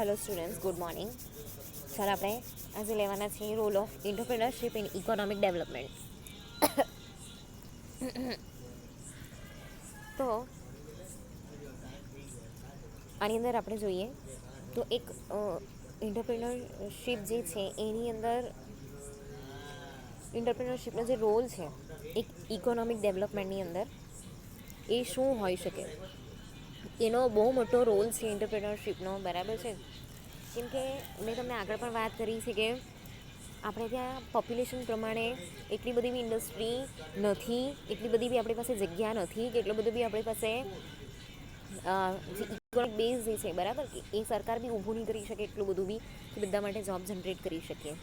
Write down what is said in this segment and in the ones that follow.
Hello students, good morning. Sir, આપણે આજે લેવાના છીએ role of entrepreneurship in economic development. તો આની અંદર આપણે જોઈએ તો એક એન્ટરપ્રિનરશિપ જે છે એની અંદર એન્ટરપ્રિનરશિપનો જે રોલ છે એક ઇકોનોમિક ડેવલપમેન્ટની અંદર એ શું હોઈ શકે. એનો બહુ મોટો રોલ છે એન્ટરપ્રિનરશિપનો, બરાબર છે. કેમ કે મેં તમને આગળ પણ વાત કરી છે કે આપણે ત્યાં પોપ્યુલેશન પ્રમાણે એટલી બધી બી ઇન્ડસ્ટ્રી નથી, એટલી બધી બી આપણી પાસે જગ્યા નથી કે એટલું બધું બી આપણી પાસે જે ઇકોનોમિક બેઝ જે છે, બરાબર, કે એ સરકાર બી ઊભું નહીં કરી શકે એટલું બધું બી કે બધા માટે જોબ જનરેટ કરી શકીએ,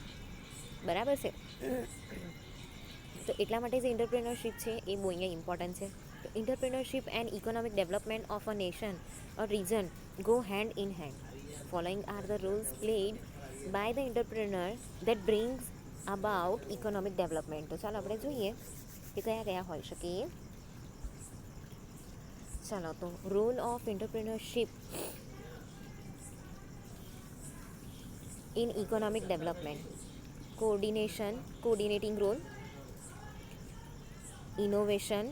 બરાબર છે. તો એટલા માટે જે એન્ટરપ્રિનરશિપ છે એ બહુ અહીંયા ઇમ્પોર્ટન્ટ છે. તો entrepreneurship and economic development of a nation or region go hand in hand. Following are the roles played by the entrepreneur that brings about economic development. તો ચાલો આપણે જોઈએ કે કયા કયા હોઈ શકે. ચાલો, તો role of entrepreneurship in economic development: coordinating role, innovation,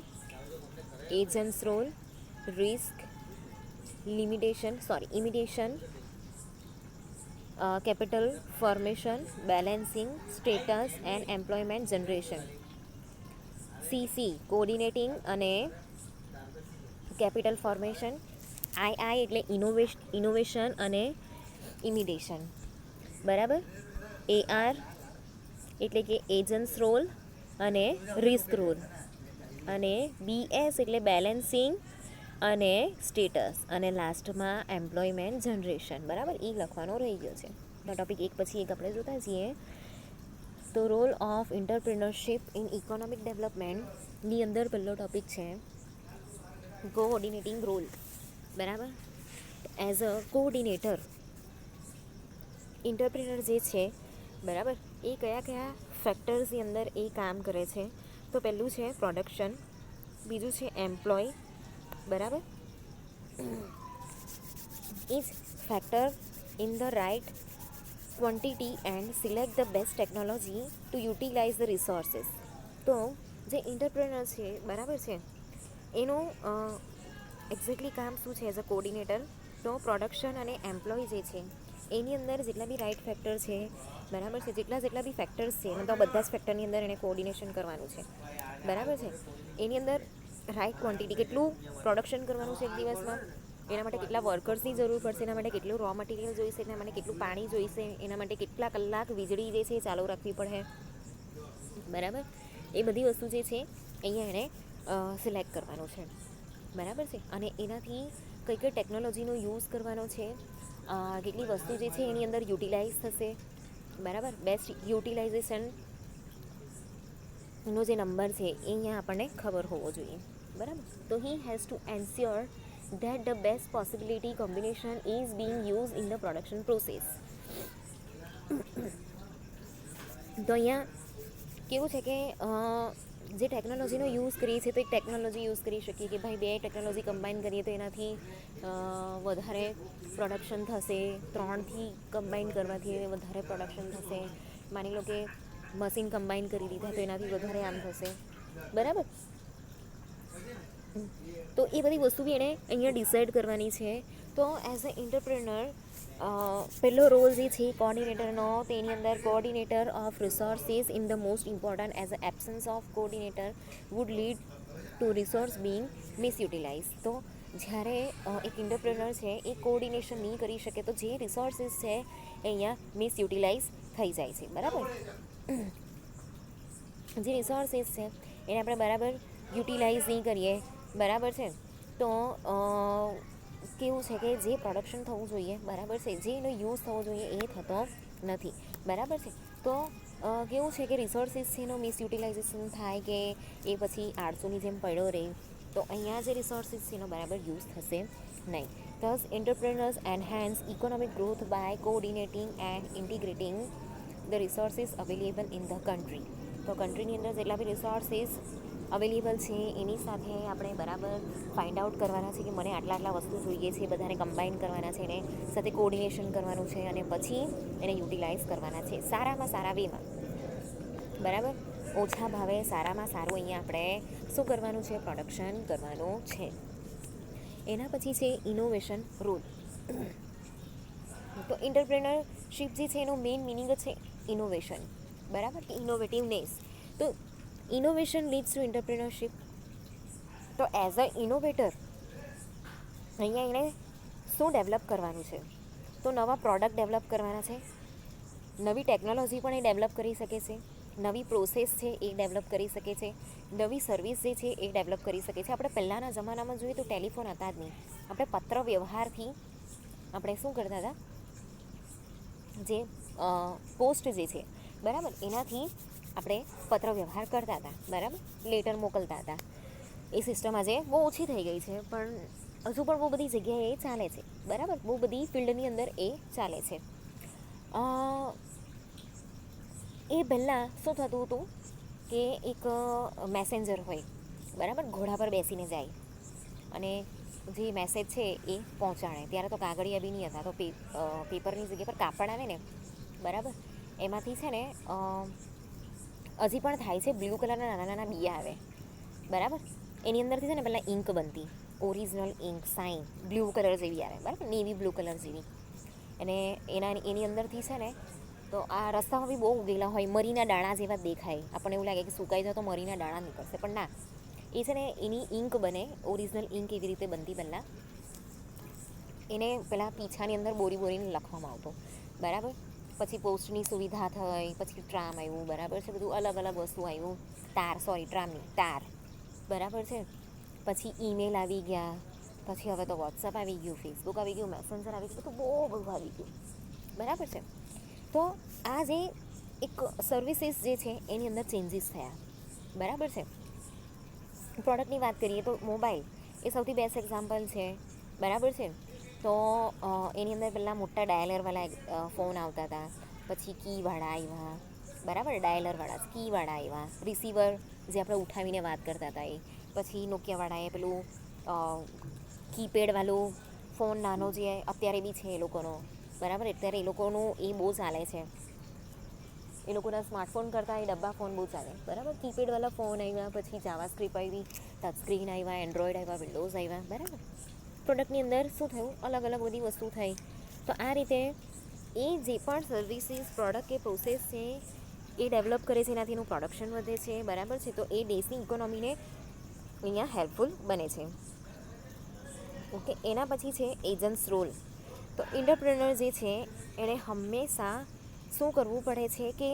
agent's role, risk, imitation, capital formation, balancing, status and employment generation. CC coordinating અને capital formation. II એટલે innovation અને imitation, બરાબર. AR એટલે કે agents role અને risk role, અને BS એટલે balancing અને સ્ટેટસ, અને લાસ્ટમાં એમ્પ્લોયમેન્ટ જનરેશન, બરાબર. એ લખવાનો રહી ગયો છે. તો ટોપિક એક પછી એક આપણે જોતા જઈએ. તો role of entrepreneurship in economic ડેવલપમેન્ટની અંદર પહેલો ટોપિક છે કોઓર્ડિનેટિંગ રોલ, બરાબર. એઝ અ કોઓર્ડિનેટર એન્ટરપ્રિનર જે છે, બરાબર, એ કયા કયા ફેક્ટર્સની અંદર એ કામ કરે છે. તો પહેલું છે પ્રોડક્શન, બીજું છે એમ્પ્લોય, બરાબર. Is factor in the right quantity and select the best technology to utilise the resources. તો જે એન્ટરપ્રેનર છે, બરાબર છે, એનું એક્ઝેક્ટલી કામ શું છે એઝ અ કોઓર્ડિનેટર. તો પ્રોડક્શન અને એમ્પ્લોય જે છે એની અંદર જેટલા બી રાઇટ ફેક્ટર છે, બરાબર છે, જેટલા બી ફેક્ટર્સ છે તો બધા જ ફેક્ટરની અંદર એને કોઓર્ડિનેશન કરવાનું છે, બરાબર છે. એની અંદર રાઇટ ક્વોન્ટિટી, કેટલું પ્રોડક્શન કરવાનું છે એક દિવસમાં, એના માટે કેટલા વર્કર્સની જરૂર પડશે, એના માટે કેટલું રો મટીરિયલ જોઈશે, એના માટે કેટલું પાણી જોઈશે, એના માટે કેટલા કલાક વીજળી જે છે એ ચાલુ રાખવી પડે, બરાબર. એ બધી વસ્તુ જે છે અહીંયા એણે સિલેક્ટ કરવાનું છે, બરાબર છે. અને એનાથી કઈ કઈ ટેકનોલોજીનો યુઝ કરવાનો છે, કેટલી વસ્તુ જે છે એની અંદર યુટિલાઇઝ થશે, બરાબર. બેસ્ટ યુટિલાઇઝેશનનો જે નંબર છે એ અહીંયા આપણને ખબર હોવો જોઈએ, બરાબર. તો he has two ensure that the best possibility combination is being used in the production process. તો અહીંયા કેવું છે કે જે ટેકનોલોજીનો યુઝ કરીએ છીએ તો એક ટેકનોલોજી યુઝ કરી શકીએ કે ભાઈ બે ટેકનોલોજી કમ્બાઈન કરીએ તો એનાથી વધારે પ્રોડક્શન થશે, 3થી કમ્બાઈન કરવાથી વધારે પ્રોડક્શન થશે. માની લો કે મશીન કમ્બાઈન કરી દીધા તો એનાથી વધારે આમ થશે, બરાબર. તો એ બધી વસ્તુ બી એણે અહીંયા ડિસાઇડ કરવાની છે. તો એઝ અ એન્ટરપ્રેનર પહેલો રોલ જે છે કોઓર્ડિનેટરનો, તેની અંદર coordinator of resources in the most important as a absence of coordinator would lead to resource being misutilise. તો જ્યારે એક એન્ટરપ્રેનર છે એ કોઓર્ડિનેશન નહીં કરી શકે તો જે રિસોર્સિસ છે એ અહીંયા મિસયુટિલાઇઝ થઈ જાય છે, બરાબર. જે રિસોર્સિસ છે એને આપણે બરાબર યુટિલાઇઝ નહીં કરીએ, બરાબર છે, તો કેવું છે કે જે પ્રોડક્શન થવું જોઈએ, બરાબર છે, જે એનો યુઝ થવો જોઈએ એ થતો નથી, બરાબર છે. તો કેવું છે કે રિસોર્સિસ છે એનો મિસયુટિલાઇઝેશન થાય કે એ પછી આળસુની જેમ પડ્યો રહે, તો અહીંયા જે રિસોર્સિસ છે એનો બરાબર યુઝ થશે નહીં. Thus, entrepreneurs enhance economic growth by coordinating and integrating the resources available in the country. તો કન્ટ્રીની અંદર જેટલા બી રિસોર્સિસ અવેલેબલ છે એની સાથે આપણે બરાબર ફાઇન્ડ આઉટ કરવાના છે કે મને આટલા વસ્તુ જોઈએ છે, બધાને કમ્બાઈન કરવાના છે, એને સાથે કોર્ડિનેશન કરવાનું છે અને પછી એને યુટિલાઇઝ કરવાના છે સારામાં સારા વેમાં. બરાબર, ઓછા ભાવે સારામાં સારું અહીંયા આપણે શું કરવાનું છે, પ્રોડક્શન કરવાનું છે. એના પછી છે ઇનોવેશન રોલ. તો એન્ટરપ્રેનરશિપ જે છે એનો મેઇન મિનિંગ જ છે ઇનોવેશન. બરાબર, કે ઇનોવેટિવનેસ. તો ઇનોવેશન લીડ્સ ટુ એન્ટરપ્રેનરશિપ. તો એઝ અ ઇનોવેટર અહીંયા એણે શું ડેવલપ કરવાનું છે, તો નવા પ્રોડક્ટ ડેવલપ કરવાના છે, નવી ટેકનોલોજી પણ એ ડેવલપ કરી શકે છે, નવી પ્રોસેસ છે એ ડેવલપ કરી શકે છે, નવી સર્વિસ જે છે એ ડેવલપ કરી શકે છે. આપણે પહેલાંના જમાનામાં જોઈએ તો ટેલિફોન હતા જ નહીં. આપણે પત્ર વ્યવહારથી આપણે શું કરતા હતા, જે પોસ્ટ જે છે બરાબર એનાથી આપણે પત્ર વ્યવહાર કરતા હતા. બરાબર, લેટર મોકલતા હતા. એ સિસ્ટમ આજે બહુ ઓછી થઈ ગઈ છે, પણ હજુ પણ બહુ બધી જગ્યાએ એ ચાલે છે. બરાબર, બહુ બધી ફિલ્ડની અંદર એ ચાલે છે. એ પહેલાં શું થતું હતું કે એક મેસેન્જર હોય, બરાબર, ઘોડા પર બેસીને જાય અને જે મેસેજ છે એ પહોંચાડે. ત્યારે તો કાગળિયા બી નહીં હતા, તો પેપરની જગ્યા પર કાપડ આવે ને, બરાબર, એમાંથી છે ને હજી પણ થાય છે, બ્લુ કલરના નાના નાના બિયા આવે. બરાબર, એની અંદરથી છે ને પહેલાં ઇંક બનતી, original ink, sign blue colour જેવી આવે. બરાબર, નેવી બ્લુ કલર જેવી. અને એની અંદરથી છે ને, તો આ રસ્તામાં બી બહુ ઉગેલા હોય, મરીના દાણા જેવા દેખાય. આપણને એવું લાગે કે સુકાઈ જાય તો મરીના દાણા નીકળશે, પણ ના, એ છે ને એની ઇંક બને, ઓરિજિનલ ઇંક એવી રીતે બનતી પહેલાં. એને પહેલાં પીછાની અંદર બોરી બોરીને લખવામાં આવતો. બરાબર, પછી પોસ્ટની સુવિધા થઈ, પછી ટ્રામ આવ્યું. બરાબર છે, બધું અલગ અલગ વસ્તુ આવ્યું. ટ્રામની તાર. બરાબર છે, પછી ઈમેલ આવી ગયા, પછી હવે તો વોટ્સઅપ આવી ગયું, ફેસબુક આવી ગયું, મેસેન્જર આવી ગયું, બધું બહુ બધું આવી ગયું. બરાબર છે, તો આ જે એક સર્વિસીસ જે છે એની અંદર ચેન્જીસ થયા. બરાબર છે, પ્રોડક્ટની વાત કરીએ તો મોબાઈલ એ સૌથી બેસ્ટ એક્ઝામ્પલ છે. બરાબર છે, તો એની અંદર પહેલાં મોટા ડાયલરવાળા ફોન આવતા હતા, પછી કીવાળા આવ્યા. બરાબર, ડાયલરવાળા કીવાળા આવ્યા, રિસીવર જે આપણે ઉઠાવીને વાત કરતા હતા એ. પછી નોકિયાવાળાએ પેલું કીપેડવાળું ફોન નાનો જે અત્યારે બી છે એ લોકોનો. બરાબર, અત્યારે એ લોકોનું એ બહુ ચાલે છે. એ લોકોના સ્માર્ટફોન કરતાં એ ડબ્બા ફોન બહુ ચાલે. બરાબર, કીપેડવાળા ફોન આવ્યા, પછી જાવાસ્ક્રિપ્ટ આવી, ટચ સ્ક્રીન આવ્યા, એન્ડ્રોઈડ આવ્યા, વિન્ડોઝ આવ્યા. બરાબર, પ્રોડક્ટની અંદર શું થયું, અલગ અલગ બધી વસ્તુ થઈ. તો આ રીતે એ જે પણ સર્વિસીસ, પ્રોડક્ટ કે પ્રોસેસ છે એ ડેવલપ કરે છે, એનાથી એનું પ્રોડક્શન વધે છે. બરાબર છે, તો એ દેશની ઇકોનોમીને અહીંયા હેલ્પફુલ બને છે. ઓકે, એના પછી છે એજન્ટ્સ રોલ. તો એન્ટરપ્રેનર જે છે એણે હંમેશા શું કરવું પડે છે કે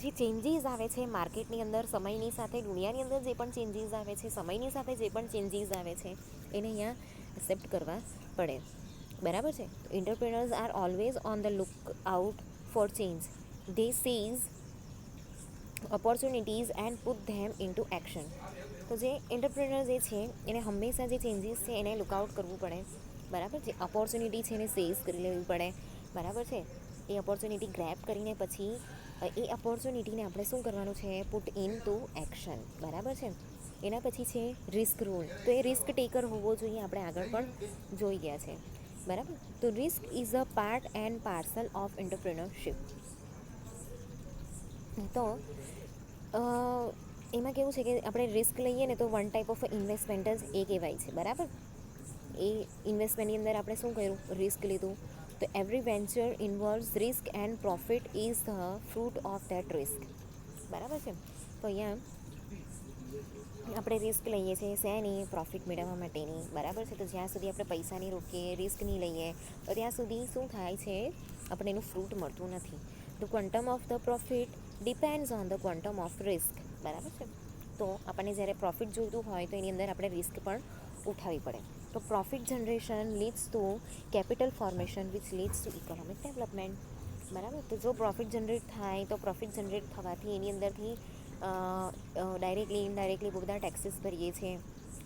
જે ચેન્જીસ આવે છે માર્કેટની અંદર, સમયની સાથે, દુનિયાની અંદર જે પણ ચેન્જીસ આવે છે, સમયની સાથે જે પણ ચેન્જીસ આવે છે એને અહીંયા એક્સેપ્ટ કરવા પડે. બરાબર છે, તો entrepreneurs are always on the look out for change. They seize opportunities and put them into action. તો જે એન્ટરપ્રેનર જે છે એને હંમેશા જે ચેન્જીસ છે એને લુકઆઉટ કરવું પડે. બરાબર, જે ઓપોર્ચ્યુનિટી છે એને સેઝ કરી લેવી પડે. બરાબર છે, એ ઓપોર્ચ્યુનિટી ગ્રેબ કરીને પછી એ ઓપોર્ચ્યુનિટીને આપણે શું કરવાનું છે, પુટ ઇન ટુ એક્શન. બરાબર છે, એના પછી છે રિસ્ક રોલ. તો એ રિસ્ક ટેકર હોવો જોઈએ, આપણે આગળ પણ જોઈ ગયા છે. બરાબર, તો risk is a part and parcel of entrepreneurship. તો એમાં કેવું છે કે આપણે રિસ્ક લઈએ ને તો વન ટાઈપ ઓફ ઇન્વેસ્ટમેન્ટ જ એ કહેવાય છે. બરાબર, એ ઇન્વેસ્ટમેન્ટની અંદર આપણે શું કર્યું, રિસ્ક લીધું. તો every venture ઇન્વોલ્વ્સ risk and profit is the fruit of that risk. બરાબર છે, તો અહીંયા આપણે રિસ્ક લઈએ છીએ શેની, પ્રોફિટ મેળવવા માટેની. બરાબર છે, તો જ્યાં સુધી આપણે પૈસા નહીં રોકીએ, રિસ્ક નહીં લઈએ, તો ત્યાં સુધી શું થાય છે, આપણે એનું ફ્રૂટ મળતું નથી. The quantum of the profit depends on the quantum of risk. બરાબર છે, તો આપણને જ્યારે પ્રોફિટ જોઈતું હોય તો એની અંદર આપણે રિસ્ક પણ ઉઠાવવી પડે. તો profit generation leads two capital formation which leads two economic development. બરાબર, તો જો પ્રોફિટ જનરેટ થાય તો પ્રોફિટ જનરેટ થવાથી એની અંદરથી ડાયરેક્ટલી ઇનડાયરેક્ટલી બહુ બધા ટેક્સીસ ભરીએ છીએ.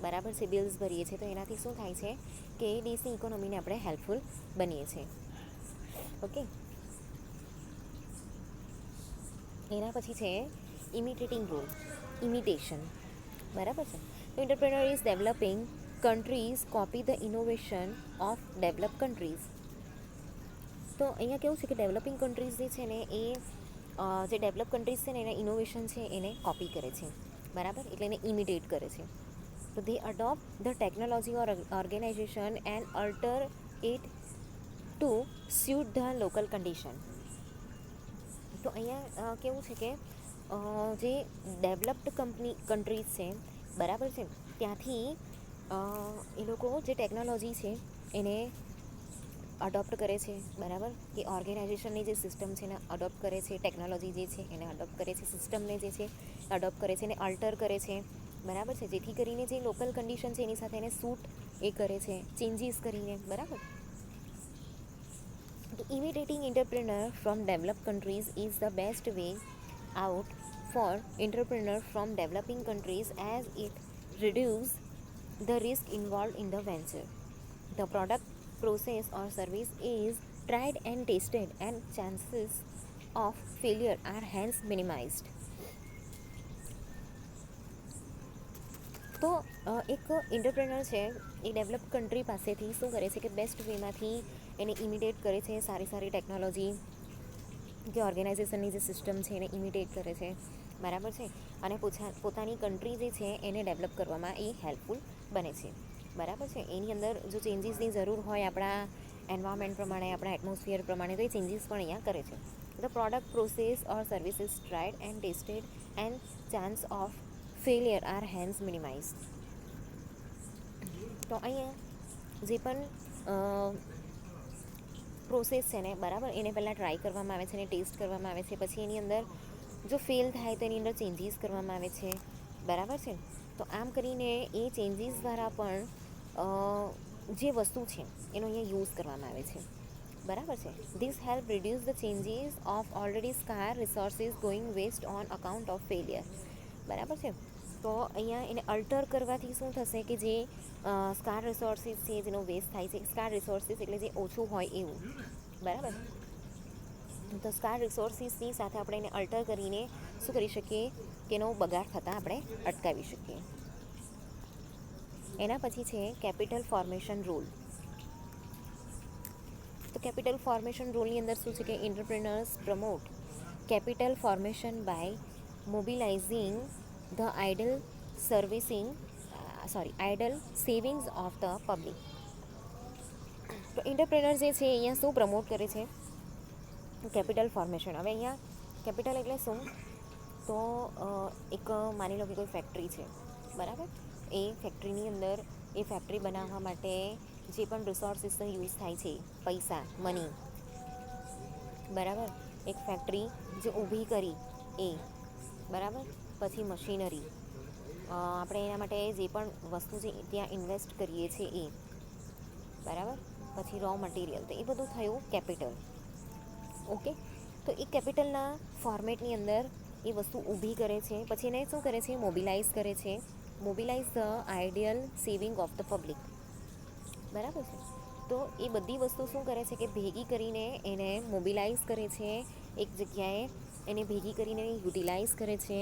બરાબર છે, બિલ્સ ભરીએ છીએ, તો એનાથી શું થાય છે કે દેશની ઇકોનોમીને આપણે હેલ્પફુલ બનીએ છીએ. ઓકે, એના પછી છે ઇમિટેટિંગ રોલ. ઇમિટેશન. બરાબર છે. તો entrepreneur is developing countries copy the innovation of develop countries. તો અહીંયા કેવું છે કે ડેવલપિંગ કન્ટ્રીઝ જે છે ને એ જે ડેવલપ કન્ટ્રીઝ છે ને એના ઇનોવેશન છે એને કોપી કરે છે. બરાબર, એટલે એને ઇમિટેટ કરે છે. તો they adopt the technology or organisation and alter it to suit the local condition. તો અહીંયા કેવું છે કે જે ડેવલપ્ડ કન્ટ્રીઝ છે, બરાબર છે, ત્યાંથી એ લોકો જે ટેકનોલોજી છે એને અડોપ્ટ કરે છે. બરાબર, કે ઓર્ગેનાઇઝેશનની જે સિસ્ટમ છે એને અડોપ્ટ કરે છે, ટેકનોલોજી જે છે એને અડોપ્ટ કરે છે, સિસ્ટમને જે છે અડોપ્ટ કરે છે, એને અલ્ટર કરે છે. બરાબર છે, જેથી કરીને જે લોકલ કન્ડિશન છે એની સાથે એને સૂટ એ કરે છે, ચેન્જીસ કરીને. બરાબર. તો imitating entrepreneur from developed countries is the best way out for entrepreneur from developing countries as it reduces the risk involved in the venture. The product, process or service is tried and tested and chances of failure are hence minimized. તો એક entrepreneur છે એ develop country પાસેથી શું કરે છે કે best વેમાંથી એને imitate કરે છે, સારી સારી ટેકનોલોજી કે ઓર્ગેનાઇઝેશનની જે સિસ્ટમ છે એને ઇમિટેટ કરે છે. બરાબર છે, અને પોતાની કન્ટ્રી જે છે એને ડેવલપ કરવામાં એ હેલ્પફુલ બને છે. બરાબર છે, એની અંદર જો ચેન્જીસની જરૂર હોય આપણા એન્વાયરમેન્ટ પ્રમાણે, આપણા એટમોસ્ફિયર પ્રમાણે, તો એ ચેન્જીસ પણ અહીંયા કરે છે. The product, process or services tried and tested and chance of failure are hence minimise. તો અહીંયા જે પણ પ્રોસેસ છે ને, બરાબર, એને પહેલાં ટ્રાય કરવામાં આવે છે અને ટેસ્ટ કરવામાં આવે છે. પછી એની અંદર જો ફેલ થાય તો એની અંદર ચેન્જીસ કરવામાં આવે છે. બરાબર છે. તો આમ કરીને એ ચેન્જીસ દ્વારા પણ જે વસ્તુ છે એનો અહીંયા યુઝ કરવામાં આવે છે. બરાબર છે. This help reduce the changes of already scarce resources going waste on account of failure. બરાબર છે. તો અહીંયા એને અલ્ટર કરવાથી શું થશે કે જે સ્કાર રિસોર્સિસ છે જેનો વેસ્ટ થાય છે, સ્કાર રિસોર્સિસ એટલે જે ઓછું હોય એવું. બરાબર. તો સ્કાર રિસોર્સિસની સાથે આપણે એને અલ્ટર કરીને શું કરી શકીએ કે એનો બગાડ થતાં આપણે અટકાવી શકીએ. એના પછી છે કેપિટલ ફોર્મેશન રૂલ. તો કેપિટલ ફોર્મેશન રૂલની અંદર શું છે કે entrepreneurs promote capital formation by mobilising the idle savings of the public. તો એન્ટરપ્રેનર જે છે અહીંયા શું પ્રમોટ કરે છે? Capital formation. હવે અહીંયા કેપિટલ એટલે શું? તો એક માની લો કે કોઈ ફેક્ટરી છે, બરાબર. એ ફેક્ટરીની અંદર એ ફેક્ટરી બનાવવા માટે જે પણ રિસોર્સિસનો યુઝ થાય છે, પૈસા, મની, બરાબર. એક ફેક્ટરી જે ઊભી કરી એ, બરાબર. પછી મશીનરી, આપણે એના માટે જે પણ વસ્તુ છે ત્યાં ઇન્વેસ્ટ કરીએ છીએ એ, બરાબર. પછી રો મટીરિયલ, તો એ બધું થયું કેપિટલ. ઓકે. તો એ કેપિટલના ફોર્મેટની અંદર એ વસ્તુ ઊભી કરે છે, પછી એને શું કરે છે? મોબિલાઇઝ કરે છે. Mobilise the ideal saving of the public. બરાબર છે. તો એ બધી વસ્તુ શું કરે છે કે ભેગી કરીને એને મોબિલાઇઝ કરે છે એક જગ્યાએ, એને ભેગી કરીને યુટિલાઇઝ કરે છે.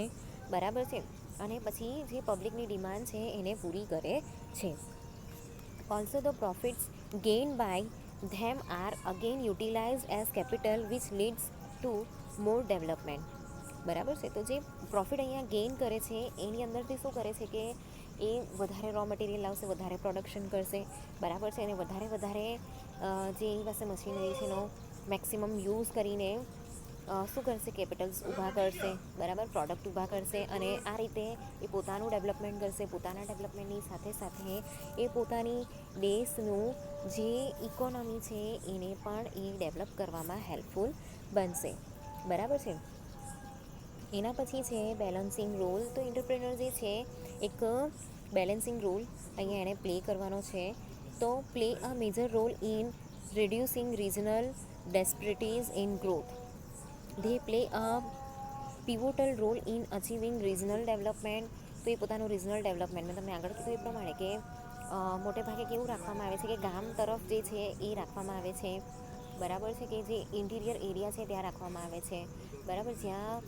બરાબર છે. અને પછી જે પબ્લિકની ડિમાન્ડ છે એને પૂરી કરે છે. Also the profits gain by them are again utilised as capital which leads to more development. બરાબર છે. તો જે પ્રોફિટ અહીંયા ગેઇન કરે છે એની અંદરથી શું કરે છે કે એ વધારે રો મટીરિયલ લાવશે, વધારે પ્રોડક્શન કરશે. બરાબર છે. અને વધારે જે એની પાસે મશીનરી છે એનો મેક્સિમમ યુઝ કરીને શું કરશે? કેપિટલ્સ ઊભા કરશે, બરાબર. પ્રોડક્ટ ઊભા કરશે, અને આ રીતે એ પોતાનું ડેવલપમેન્ટ કરશે. પોતાના ડેવલપમેન્ટની સાથે સાથે એ પોતાની દેશનું જે ઇકોનોમી છે એને પણ એ ડેવલપ કરવામાં હેલ્પફુલ બનશે. બરાબર છે. એના પછી છે બેલેન્સિંગ રોલ. તો એન્ટરપ્રેનર જે છે એક બેલેન્સિંગ રોલ અહીંયા એણે પ્લે કરવાનો છે. તો play a major role in reducing regional disparities in growth. They play a pivotal role in achieving regional development. તો એ પોતાનું રિજનલ ડેવલપમેન્ટ, મેં તમને આગળ કીધું એ પ્રમાણે કે મોટે ભાગે કેવું રાખવામાં આવે છે કે ગામ તરફ જે છે એ રાખવામાં આવે છે. બરાબર છે. કે જે ઇન્ટિરિયર એરિયા છે ત્યાં રાખવામાં આવે છે. બરાબર. જ્યાં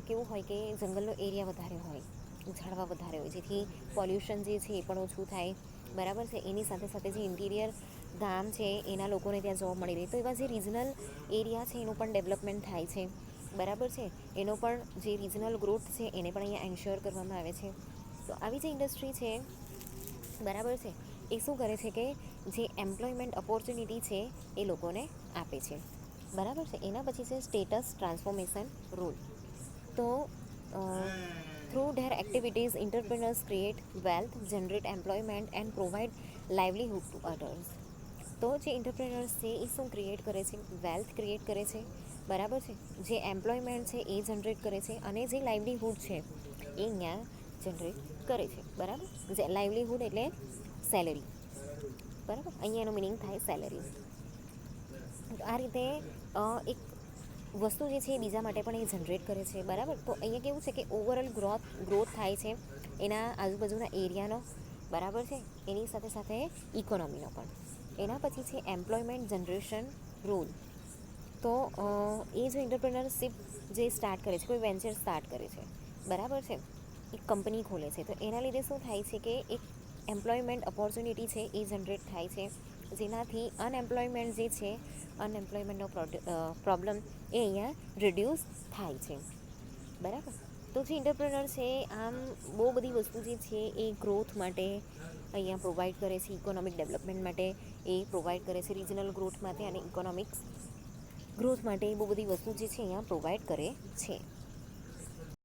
કેવું હોય કે જંગલનો એરિયા વધારે હોય, ઝાડવા વધારે હોય, જેથી પોલ્યુશન જે છે એ પણ ઓછું થાય, બરાબર છે. એની સાથે સાથે જે ઇન્ટિરિયર ગામ છે એના લોકોને ત્યાં જોબ મળી રહે, તો એવા જે રિજનલ એરિયા છે એનું પણ ડેવલપમેન્ટ થાય છે, બરાબર છે. એનો પણ જે રિજનલ ગ્રોથ છે એને પણ અહીંયા એન્શ્યોર કરવામાં આવે છે. તો આવી જે ઇન્ડસ્ટ્રી છે, બરાબર છે, એ શું કરે છે કે જે એમ્પ્લોયમેન્ટ ઓપોર્ચ્યુનિટી છે એ લોકોને આપે છે, બરાબર છે. એના પછી છે સ્ટેટસ ટ્રાન્સફોર્મેશન રૂલ. તો through their activities entrepreneurs create wealth, generate employment and provide livelihood to others. તો જે એન્ટરપ્રેનર્સ છે એ શું ક્રિએટ કરે છે? વેલ્થ ક્રિએટ કરે છે, બરાબર છે. જે એમ્પ્લોયમેન્ટ છે એ જનરેટ કરે છે, અને જે લાઇવલીહુડ છે એ અહીંયા જનરેટ કરે છે, બરાબર. જે લાઇવલીહુડ એટલે સેલેરી, બરાબર. અહીંયા એનો મિનિંગ થાય સેલેરી. આ રીતે એક વસ્તુ જે છે એ બીજા માટે પણ એ જનરેટ કરે છે, બરાબર. તો અહીંયા કેવું છે કે ઓવરઓલ ગ્રોથ થાય છે એના આજુબાજુના એરિયાનો, બરાબર છે. એની સાથે સાથે ઇકોનોમીનો પણ. એના પછી છે એમ્પ્લોયમેન્ટ જનરેશન રૂલ. તો એ જો એન્ટરપ્રેનરશિપ જે સ્ટાર્ટ કરે છે, કોઈ વેન્ચર સ્ટાર્ટ કરે છે, બરાબર છે, એક કંપની ખોલે છે, તો એના લીધે શું થાય છે કે એક એમ્પ્લોયમેન્ટ ઓપોર્ચ્યુનિટી છે એ જનરેટ થાય છે, જેનાથી અનએમ્પ્લોયમેન્ટ જે છે, અનએમ્પ્લોયમેન્ટનો પ્રોબ્લેમ એ અહીંયા રિડ્યુસ થાય છે, બરાબર. તો જે એન્ટરપ્રેનર છે આમ બહુ બધી વસ્તુ જે છે એ ગ્રોથ માટે અહીંયા પ્રોવાઈડ કરે છે, ઇકોનોમિક ડેવલપમેન્ટ માટે એ પ્રોવાઈડ કરે છે, રિજનલ ગ્રોથ માટે અને ઇકોનોમિક્સ ગ્રોથ માટે બહુ બધી વસ્તુ જે છે અહીંયા પ્રોવાઈડ કરે છે.